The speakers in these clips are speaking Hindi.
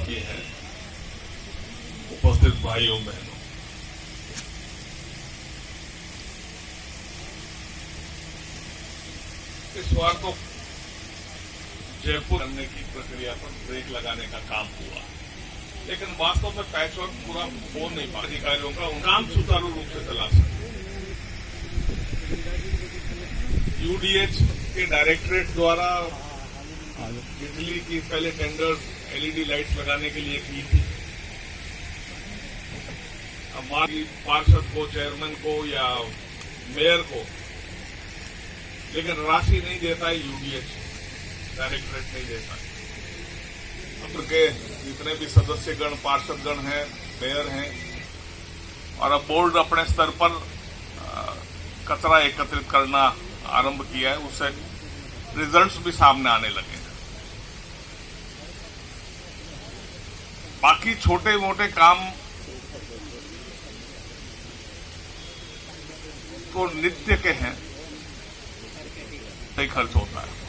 की है उपस्थित भाइयों बहनों, इस बार तो जयपुर करने की प्रक्रिया पर ब्रेक लगाने का काम हुआ, लेकिन वास्तव में पैचवर्क पूरा हो नहीं पा अधिकारियों का काम सुचारू रूप से चला सके। यूडीएच के डायरेक्टरेट द्वारा बिजली की पहले टेंडर एलईडी लाइट्स लगाने के लिए की थी। हमारी पार्षद को, चेयरमैन को या मेयर को, लेकिन राशि नहीं देता है यूडीएच, डायरेक्टरेट नहीं देता है। के जितने भी सदस्यगण, पार्षदगण हैं, मेयर हैं, और अब बोर्ड अपने स्तर पर कचरा एकत्रित करना आरंभ किया है, उससे रिजल्ट्स भी सामने आने लगे हैं। बाकी छोटे मोटे काम तो नित्य के हैं, सही खर्च होता है।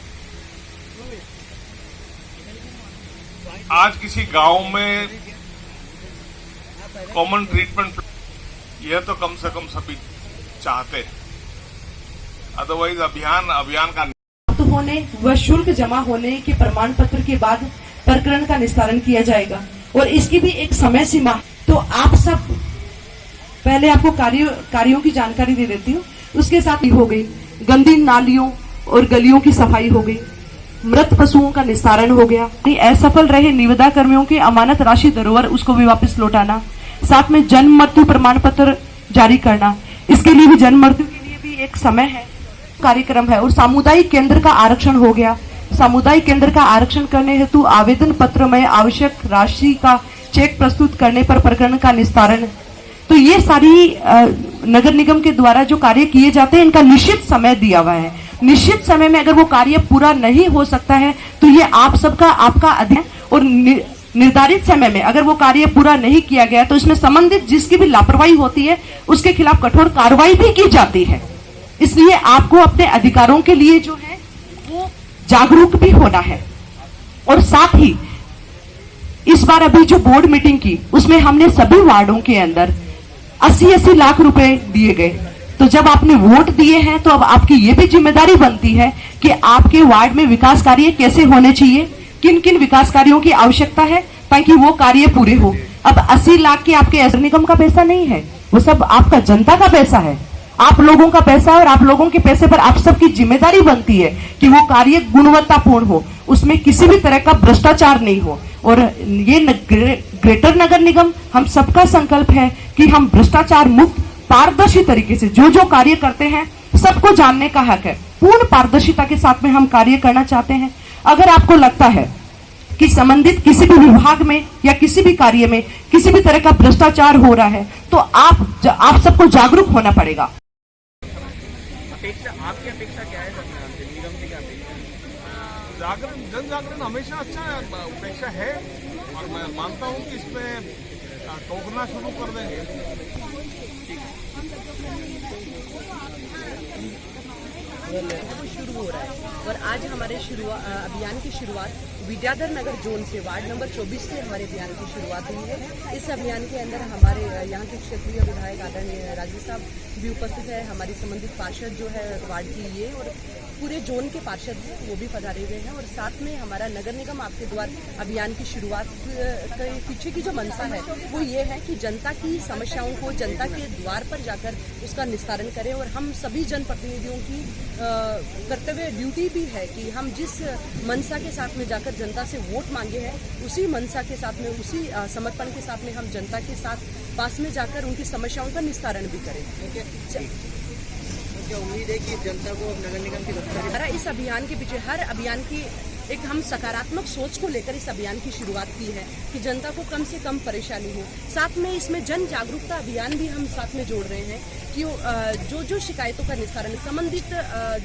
आज किसी गांव में कॉमन ट्रीटमेंट, यह तो कम से कम सभी चाहते हैं, अदरवाइज अभियान का होने व शुल्क जमा होने के प्रमाण पत्र के बाद प्रकरण का निस्तारण किया जाएगा और इसकी भी एक समय सीमा। तो आप सब पहले आपको कार्यों की जानकारी दे देती हूँ। उसके साथ ही हो गई गंदी नालियों और गलियों की सफाई हो गई, मृत पशुओं का निस्तारण हो गया, असफल रहे निविदा कर्मियों की अमानत राशि धरोहर उसको भी वापस लौटाना, साथ में जन्म मृत्यु प्रमाण पत्र जारी करना। इसके लिए भी जन्म मृत्यु के लिए भी एक समय है, कार्यक्रम है। और सामुदायिक केंद्र का आरक्षण हो गया। सामुदायिक केंद्र का आरक्षण करने हेतु आवेदन पत्र में आवश्यक राशि का चेक प्रस्तुत करने पर प्रकरण का निस्तारण। तो ये सारी नगर निगम के द्वारा जो कार्य किए जाते हैं, इनका निश्चित समय दिया हुआ है। निश्चित समय में अगर वो कार्य पूरा नहीं हो सकता है तो ये आप सबका, आपका अधिकार, और निर्धारित समय में अगर वो कार्य पूरा नहीं किया गया तो इसमें संबंधित जिसकी भी लापरवाही होती है उसके खिलाफ कठोर कार्रवाई भी की जाती है। इसलिए आपको अपने अधिकारों के लिए जो है वो जागरूक भी होना है। और साथ ही इस बार अभी जो बोर्ड मीटिंग की, उसमें हमने सभी वार्डों के अंदर 80-80 लाख रुपए दिए गए। तो जब आपने वोट दिए हैं तो अब आपकी ये भी जिम्मेदारी बनती है कि आपके वार्ड में विकास कार्य कैसे होने चाहिए, किन किन विकास कार्यों की आवश्यकता है ताकि वो कार्य पूरे हो। अब 80 लाख के आपके नगर निगम का पैसा नहीं है, वो सब आपका जनता का पैसा है, आप लोगों का पैसा है। और आप लोगों के पैसे पर आप सबकी जिम्मेदारी बनती है कि वो कार्य गुणवत्तापूर्ण हो, उसमें किसी भी तरह का भ्रष्टाचार नहीं हो। और ये ग्रेटर नगर निगम, हम सबका संकल्प है कि हम भ्रष्टाचार मुक्त, पारदर्शी तरीके से जो जो कार्य करते हैं सबको जानने का हक है। पूर्ण पारदर्शिता के साथ में हम कार्य करना चाहते हैं। अगर आपको लगता है कि संबंधित किसी भी विभाग में या किसी भी कार्य में किसी भी तरह का भ्रष्टाचार हो रहा है तो आप सबको जागरूक होना पड़ेगा। आपकी अपेक्षा क्या है निगम की क्या अपेक्षा? जन जागरण हमेशा अच्छा अपेक्षा है और मैं मानता हूँ कि इसमें टोकना शुरू कर देंगे। शुरू हो रहा है और आज हमारे अभियान की शुरुआत विद्याधर नगर जोन से वार्ड नंबर 24 से हमारे अभियान की शुरुआत हुई है। इस अभियान के अंदर हमारे यहाँ के क्षेत्रीय विधायक आदरणीय राजू साहब भी उपस्थित है, हमारी संबंधित पार्षद जो है वार्ड की ये और पूरे जोन के पार्षद हैं वो भी पधारे हुए हैं। और साथ में हमारा नगर निगम आपके द्वार अभियान की शुरुआत के पीछे की जो मंशा है वो ये है कि जनता की समस्याओं को जनता के द्वार पर जाकर उसका निस्तारण करें। और हम सभी जनप्रतिनिधियों की कर्तव्य ड्यूटी भी है कि हम जिस मंशा के साथ में जाकर जनता से वोट मांगे हैं उसी मंशा के साथ में, उसी समर्पण के साथ में हम जनता के साथ पास में जाकर उनकी समस्याओं का निस्तारण भी करें। क्या उम्मीद है कि जनता को नगर निगम की रक्षा? इस अभियान के पीछे हर अभियान की एक हम सकारात्मक सोच को लेकर इस अभियान की शुरुआत की है कि जनता को कम से कम परेशानी हो। साथ में इसमें जन जागरूकता अभियान भी हम साथ में जोड़ रहे हैं कि जो शिकायतों का निस्तारण संबंधित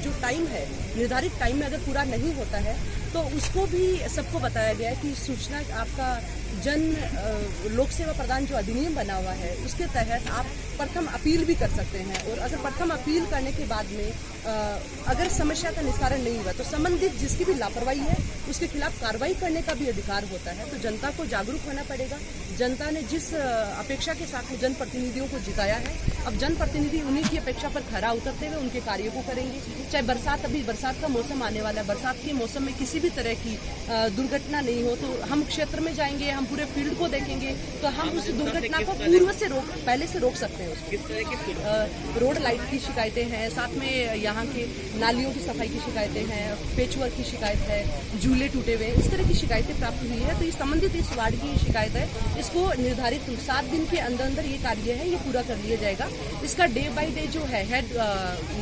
जो टाइम है, निर्धारित टाइम में अगर पूरा नहीं होता है तो उसको भी सबको बताया गया है कि सूचना आपका जन लोक सेवा प्रदान जो अधिनियम बना हुआ है उसके तहत आप प्रथम अपील भी कर सकते हैं। और अगर प्रथम अपील करने के बाद में अगर समस्या का निस्तारण नहीं हुआ तो संबंधित जिसकी भी लापरवाही है उसके खिलाफ कार्रवाई करने का भी अधिकार होता है। तो जनता को जागरूक होना पड़ेगा। जनता ने जिस अपेक्षा के साथ में जनप्रतिनिधियों को जिताया है, अब जनप्रतिनिधि उन्हीं की अपेक्षा पर खरा उतरते हुए उनके कार्यों को करेंगे। चाहे बरसात, अभी बरसात का मौसम आने वाला है, बरसात के मौसम में किसी भी तरह की दुर्घटना नहीं हो तो हम क्षेत्र में जाएंगे, हम पूरे फील्ड को देखेंगे तो हम उस दुर्घटना को पहले से रोक सकते हैं। किस तरह की रोड लाइट की शिकायतें हैं, साथ में यहाँ के नालियों की सफाई की शिकायतें हैं, पेचवर्क की शिकायत है, झूले टूटे हुए, इस तरह की शिकायतें प्राप्त हुई है। तो ये संबंधित इस वार्ड की शिकायत है, इसको निर्धारित 7 दिन के अंदर अंदर ये कार्य है ये पूरा कर लिया जाएगा। इसका डे बाय डे जो है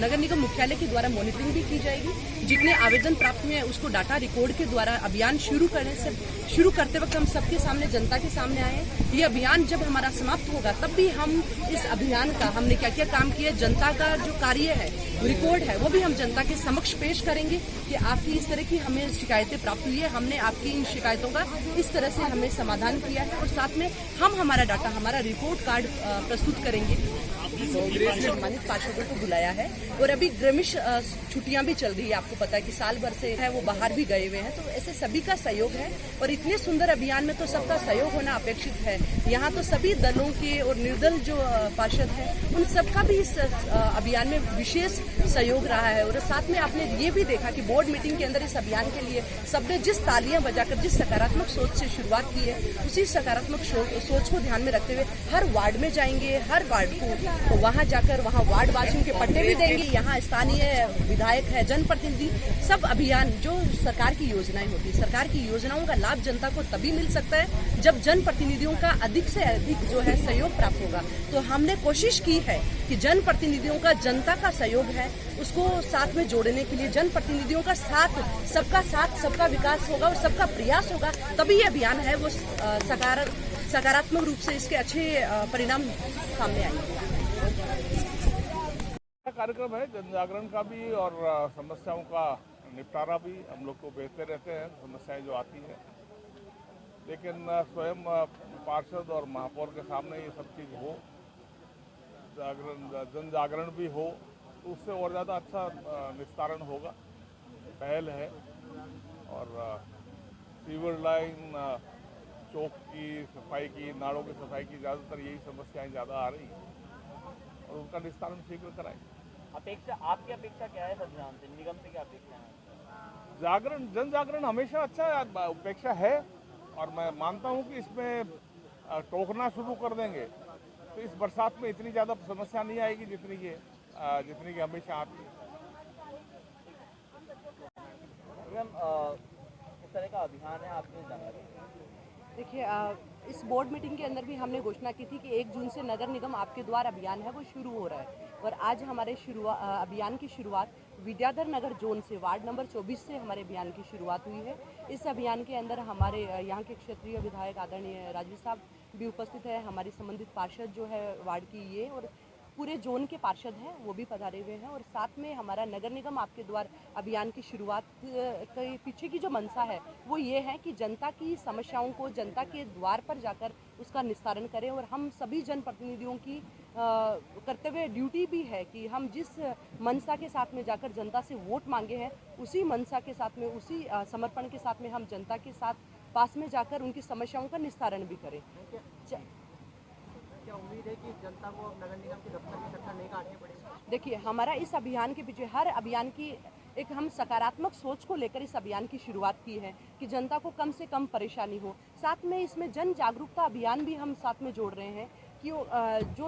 नगर निगम मुख्यालय के द्वारा मॉनिटरिंग भी की जाएगी। जितने आवेदन प्राप्त हुए हैं उसको डाटा रिकॉर्ड के द्वारा अभियान शुरू करते वक्त हम सबके सामने, जनता के सामने आए। ये अभियान जब हमारा समाप्त होगा तब भी हम इस अभियान का हमने क्या क्या काम किया, जनता का जो कार्य है रिकॉर्ड है वो भी हम जनता के समक्ष पेश करेंगे कि आपकी इस तरह की हमें शिकायतें प्राप्त हुई है, हमने आपकी इन शिकायतों का इस तरह से हमें समाधान किया है। और साथ में हम हमारा डाटा, हमारा रिपोर्ट कार्ड प्रस्तुत करेंगे। सम्मानित पार्षदों को बुलाया है और अभी ग्रामीण छुट्टियां भी चल रही है, आपको पता है कि साल भर से है वो बाहर भी गए हुए हैं, तो ऐसे सभी का सहयोग है। और इतने सुंदर अभियान में तो सबका सहयोग होना अपेक्षित है। यहाँ तो सभी दलों के और निर्दल जो पार्षद हैं उन सबका भी इस अभियान में विशेष सहयोग रहा है। और साथ में आपने ये भी देखा कि बोर्ड मीटिंग के अंदर इस अभियान के लिए सबने जिस तालियां बजाकर जिस सकारात्मक सोच से शुरुआत की है, उसी सकारात्मक सोच को ध्यान में रखते हुए हर वार्ड में जाएंगे, हर वार्ड को तो वहां जाकर वहां वार्ड वासियों के पट्टे भी देंगे। यहाँ स्थानीय विधायक है, जनप्रतिनिधि, सब अभियान जो सरकार की योजनाएं होती है, सरकार की योजनाओं का लाभ जनता को तभी मिल सकता है जब जनप्रतिनिधियों का अधिक से अधिक जो है सहयोग प्राप्त होगा। तो हमने कोशिश की है कि जनप्रतिनिधियों का, जनता का सहयोग है उसको साथ में जोड़ने के लिए जनप्रतिनिधियों का साथ, सबका विकास होगा और सबका प्रयास होगा, तभी ये अभियान है वो सकारात्मक रूप से इसके अच्छे परिणाम सामने आएंगे। कार्यक्रम है जन जागरण का भी और समस्याओं का निपटारा भी। हम लोग को बेचते रहते हैं समस्याएं जो आती हैं, लेकिन स्वयं पार्षद और महापौर के सामने ये सब चीज़ हो, जन जागरण भी हो तो उससे और ज़्यादा अच्छा निस्तारण होगा। पहल है और सीवर लाइन, चौक की सफाई की, नालों की सफाई की, ज़्यादातर यही समस्याएं ज़्यादा आ रही हैं और उनका निस्तारण शीघ्र कराएंगे। आपकी अपेक्षा क्या है संविधान से, निगम से क्या अपेक्षा है? जागरण, जन जागरण हमेशा अच्छा अपेक्षा है और मैं मानता हूं कि इसमें टोकना शुरू कर देंगे तो इस बरसात में इतनी ज़्यादा समस्या नहीं आएगी जितनी की हमेशा आती है। इस तरह का अभियान है, आपने जाना देखिए, इस बोर्ड मीटिंग के अंदर भी हमने घोषणा की थी कि 1 जून से नगर निगम आपके द्वार अभियान है वो शुरू हो रहा है। और आज हमारे अभियान की शुरुआत विद्याधर नगर जोन से, वार्ड नंबर 24 से हमारे अभियान की शुरुआत हुई है। इस अभियान के अंदर हमारे यहाँ के क्षेत्रीय विधायक आदरणीय राजवी साहब भी उपस्थित है, हमारी संबंधित पार्षद जो है वार्ड की ये और पूरे जोन के पार्षद हैं वो भी पधारे हुए हैं। और साथ में हमारा नगर निगम आपके द्वार अभियान की शुरुआत के पीछे की जो मंशा है वो ये है कि जनता की समस्याओं को जनता के द्वार पर जाकर उसका निस्तारण करें। और हम सभी जनप्रतिनिधियों की कर्तव्य ड्यूटी भी है कि हम जिस मंशा के साथ में जाकर जनता से वोट मांगे हैं उसी मंशा के साथ में, उसी समर्पण के साथ में हम जनता के साथ पास में जाकर उनकी समस्याओं का निस्तारण भी करें। क्या उम्मीद है कि जनता को नगर निगम के दफ्तर के चक्कर नहीं काटने पड़ेगा? देखिए, हमारा इस अभियान के पीछे, हर अभियान की एक हम सकारात्मक सोच को लेकर इस अभियान की शुरुआत की है कि जनता को कम से कम परेशानी हो। साथ में इसमें जन जागरूकता अभियान भी हम साथ में जोड़ रहे हैं कि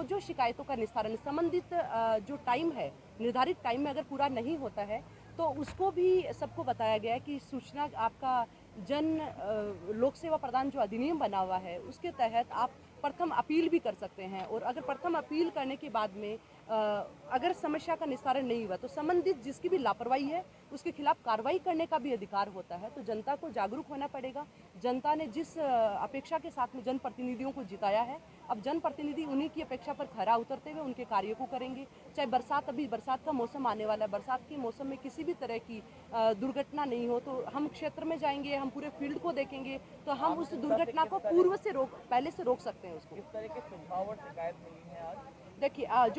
जो शिकायतों का निस्तारण संबंधित जो टाइम है, निर्धारित टाइम में अगर पूरा नहीं होता है तो उसको भी सबको बताया गया है कि सूचना आपका लोक सेवा प्रदान जो अधिनियम बना हुआ है उसके तहत आप प्रथम अपील भी कर सकते हैं। और अगर प्रथम अपील करने के बाद में अगर समस्या का निस्तारण नहीं हुआ तो संबंधित जिसकी भी लापरवाही है उसके खिलाफ कार्रवाई करने का भी अधिकार होता है। तो जनता को जागरूक होना पड़ेगा। जनता ने जिस अपेक्षा के साथ में जनप्रतिनिधियों को जिताया है, अब जनप्रतिनिधि उन्हीं की अपेक्षा पर खरा उतरते हुए उनके कार्यों को करेंगे। चाहे बरसात, अभी बरसात का मौसम आने वाला है, बरसात के मौसम में किसी भी तरह की दुर्घटना नहीं हो तो हम क्षेत्र में जाएंगे, हम पूरे फील्ड को देखेंगे तो हम उस दुर्घटना को पहले से रोक सकते हैं उसको। किस तरह के सुझाव और शिकायत मिली है आज? देखिए जो